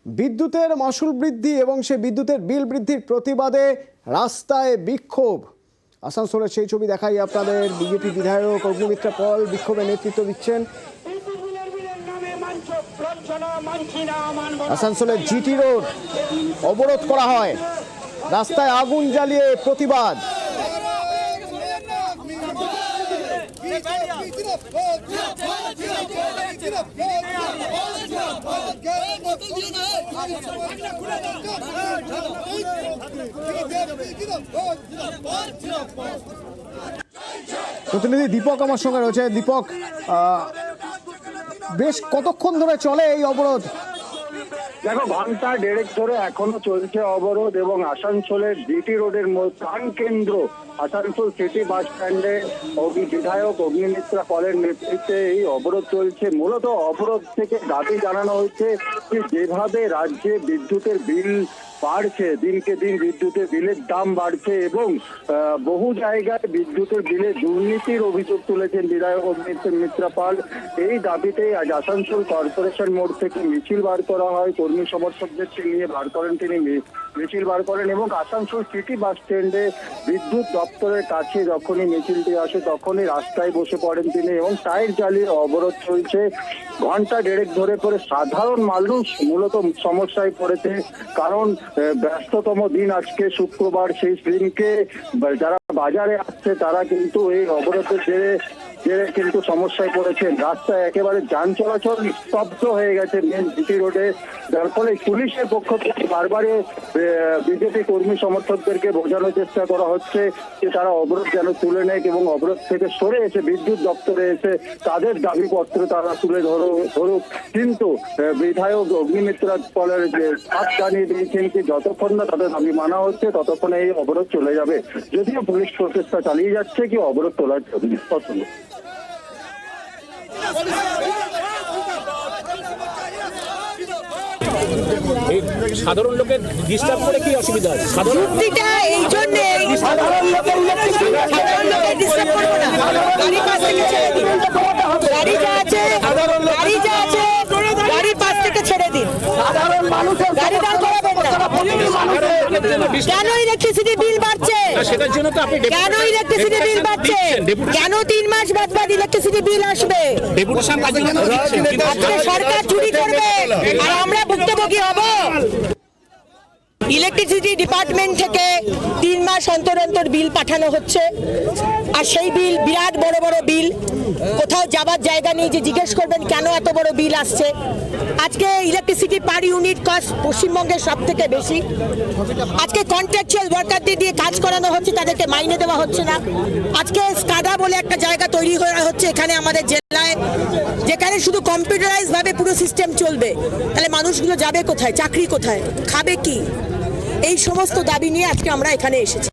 বিদ্যুতের মাশুল বৃদ্ধি এবং সে বিদ্যুতের বিল বৃদ্ধির প্রতিবাদে রাস্তায় বিক্ষোভ। আসানসোলের সেই ছবি দেখাই আপনাদের। বিজেপি বিধায়ক অগ্নিমিত্রা পল বিক্ষোভে নেতৃত্ব দিচ্ছেন। আসানসোলের জিটি রোড অবরোধ করা হয়, রাস্তায় আগুন জ্বালিয়ে প্রতিবাদ। প্রতিনিধি দীপক আমার সঙ্গে রয়েছে। দীপক, বেশ কতক্ষণ ধরে চলে এই অবরোধ? দেখো, ঘন্টা দেড়েক ধরে এখনো চলছে অবরোধ এবং আসানসোলের জিটি রোডের প্রাণ কেন্দ্র আসানসোল সিটি বাস স্ট্যান্ডে বিধায়ক অগ্নিমিত্রা পলের নেতৃত্বে এই অবরোধ চলছে। মূলত অবরোধ থেকে দাবি জানানো হচ্ছে যে যেভাবে রাজ্যে বিদ্যুতের বিল বাড়ছে, দিনকে দিন বিদ্যুতের বিলের দাম বাড়ছে এবং বহু জায়গায় বিদ্যুতের বিলে দুর্নীতির অভিযোগ তুলেছেন বিধায়ক অগ্নিমিত্রা পাল। এই দাবিতে আজ আসানসোল কর্পোরেশন মোড় থেকে মিছিল বার করা হয়। কর্মী সমর্থকদেরকে নিয়ে বার করেন তিনি, মিছিল বার করেন এবং আসানসোল সিটি বাস স্ট্যান্ডে বিদ্যুৎ দপ্তরের কাছে যখনই মিছিলটি আসে তখনই রাস্তায় বসে পড়েন তিনি এবং টায়ার জ্বালিয়ে অবরোধ চলছে। ঘন্টা দেড়েক ধরে করে সাধারণ মানুষ মূলত সমস্যায় পড়েছে, কারণ ব্যস্ততম দিন আজকে শুক্রবার। সেই দিনকে যারা বাজারে আসছে তারা কিন্তু এই অবরোধের জেরে কিন্তু সমস্যায় পড়েছেন। রাস্তায় একেবারে যান চলাচল স্তব্ধ হয়ে গেছে মেন জিটি রোডে, যার ফলে পুলিশের পক্ষ থেকে বারবারই বিজেপি কর্মী সমর্থকদেরকে বোঝানোর চেষ্টা করা হচ্ছে যে তারা অবরোধ যেন তুলে নেয় এবং অবরোধ থেকে সরে এসে বিদ্যুৎ দপ্তরে এসে তাদের দাবিপত্র তারা তুলে ধরুক। কিন্তু বিধায়ক অগ্নিমিত্রা পলের যে হাত জানিয়ে দিয়েছেন যে যতক্ষণ না তাদের দাবি মানা হচ্ছে ততক্ষণে এই অবরোধ চলে যাবে। যদিও পুলিশ প্রচেষ্টা চালিয়ে যাচ্ছে কি অবরোধ তোলার জন্য। সাধারণ লোকের ডিস্টার্ব করে কি অসুবিধা আছে? যুক্তিটা এই জন্য সাধারণ লোকের ডিস্টার্ব করবো না। গাড়ি পাশ থেকে ছেড়ে দিন, গাড়ি যা আছে গাড়ি পাশ থেকে ছেড়ে দিন। সাধারণ মানুষের গাড়ি দাঁড় করাবেন না। কেন ইলেকট্রিসিটি বিল বাড়ছে? সেটার জন্য তো আপনি কেন ইলেকট্রিসিটি বিল বাড়ছে? কেন 3 মাস বাদ ইলেকট্রিসিটি বিল আসবে? ডেপুটেশন আজকে সরকার চুরি করবে আর আমরা ভুক্তভোগী হব। ইলেকট্রিসিটি ডিপার্টমেন্ট থেকে 3 মাস অন্তর অন্তর বিল পাঠানো হচ্ছে, আর সেই বিল বিরাট বড় বড় বিল। কোথাও যাবার জায়গা নেই যে জিজ্ঞেস করবেন কেন এত বড় বিল আসছে। আজকে ইলেকট্রিসিটি পার ইউনিট কস্ট পশ্চিমবঙ্গের সব থেকে বেশি। আজকে কন্ট্রাকচুয়াল ওয়ার্কারদের দিয়ে কাজ করানো হচ্ছে, তাদেরকে মাইনে দেওয়া হচ্ছে না। আজকে স্কাডা বলে একটা জায়গা তৈরি করা হচ্ছে এখানে আমাদের জেলায়, যেখানে শুধু কম্পিউটারাইজ ভাবে পুরো সিস্টেম চলবে। তাহলে মানুষগুলো যাবে কোথায়? চাকরি কোথায়? খাবে কি? এই সমস্ত দাবি নিয়ে আজকে আমরা এখানে এসেছি।